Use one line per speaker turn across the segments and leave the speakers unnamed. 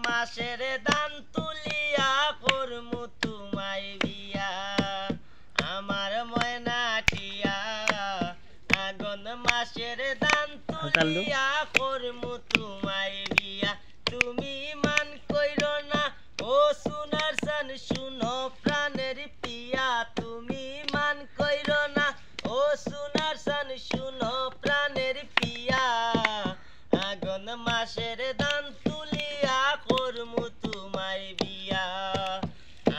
মাসের দান তুলিয়া করমু তোমায় বিয়া আমার ময়নাটিয়া আগুন মাসের দান তুলিয়া করমু তোমায় বিয়া তুমি মান কইরো না ও সোনার চান শুনো প্রাণের পিয়া তুমি মান কইরো না ও সোনার চান শুনো প্রাণের পিয়া আগুন মাসের দান তুলিয়া করমু তোমায় বিয়া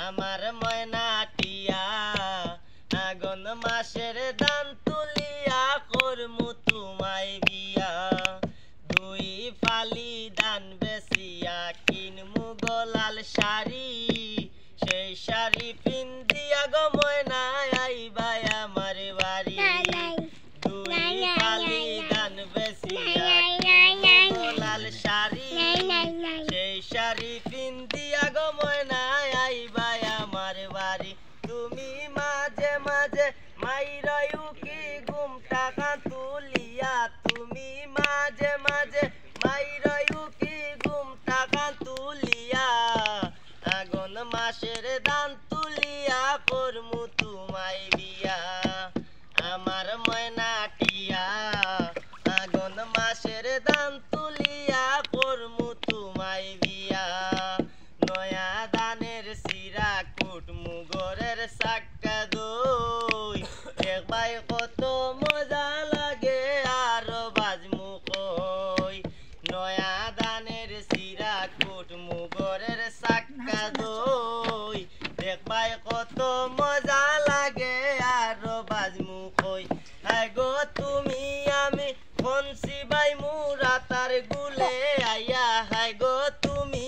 আমার ময়নাটিয়া আগুন মাসের দান তুলিয়া করমু তোমায় বিয়া দুই ফালি দান বেচিয়া কিনমু গলাল শাড়ি সেই শাড়ি পিন্দিয়া গো ময়না আইবা আমার বাড়ি দুই ফালি দান বেচিয়া কিনমু গলাল শাড়ি সেই শাড়ি পিন্দিয়া গো ময়না আইবা আমার বাড়ি তুমি মাঝে মাঝে মাইরায়ু কি ঘুম টাকা তুলিয়া তুমি মাঝে মাঝে মাইরায়ু কি ঘুম টাকা তুলিয়া আগুন মাসের দান তুলিয়া করমু তোমায় বিয়া আমার ময়নাটিয়া আগুন মাসের দান তুলিয়া করমু তোমায় বিয়া নয়া দানের সিরা কুটমু গরের সাক্কা দই দেখবাই কত মজা লাগে আরো বাজমু কই নয়া দানের সিরা কুটমু গরের সাক্কা দই দেখবাই কত মজা লাগে আরো বাজমু কই হাই গো তুমি আমি ফনসি বাই মুরাতার গুলে আইয়া হাই গো তুমি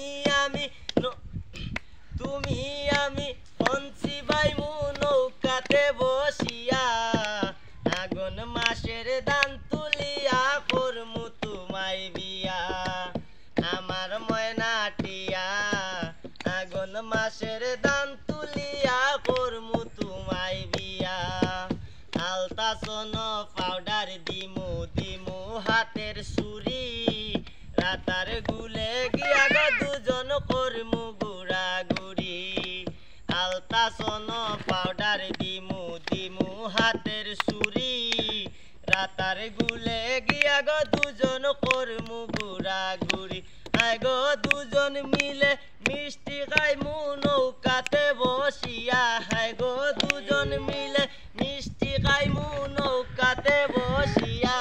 আমি ফনসি বাই মু নৌকাতে বসিয়া আগুন মাসের দান তুলিয়া করমু তোমায় বিয়া আমার ময়নাটিয়া আগুন মাসের দান তুলিয়া করমু তোমায় বিয়া আলতা সোনো পাউডার দিমু দিমু হাতের সুরি রাতার গুলে গিয়া গো দুজন করমু গুড়া গুড়ি আলতা সোনো পাউডার দিমু দিমু হাতের সুরি রাতার গুলে গিয়া গো দুজন করমু গুড়া গুড়ি আয় গো দুজন মিলে মিষ্টি খাইমু নৌকাতে বসিয়া হায় গো দুজন মিলে মিষ্টি খাইমু নৌকাতে বসিয়া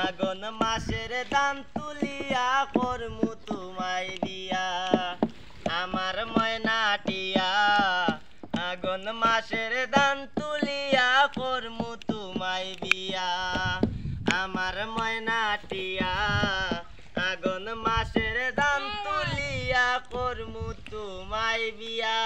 আগুন মাসের দান তুলিয়া করমু তোমায় বিয়া আমার ময়নাটিয়া আগুন মাসের দান তুলিয়া করমু তোমায় বিয়া আমার ময়নাটিয়া আগুন মাসের দান তুলিয়া করমু তোমায় বিয়া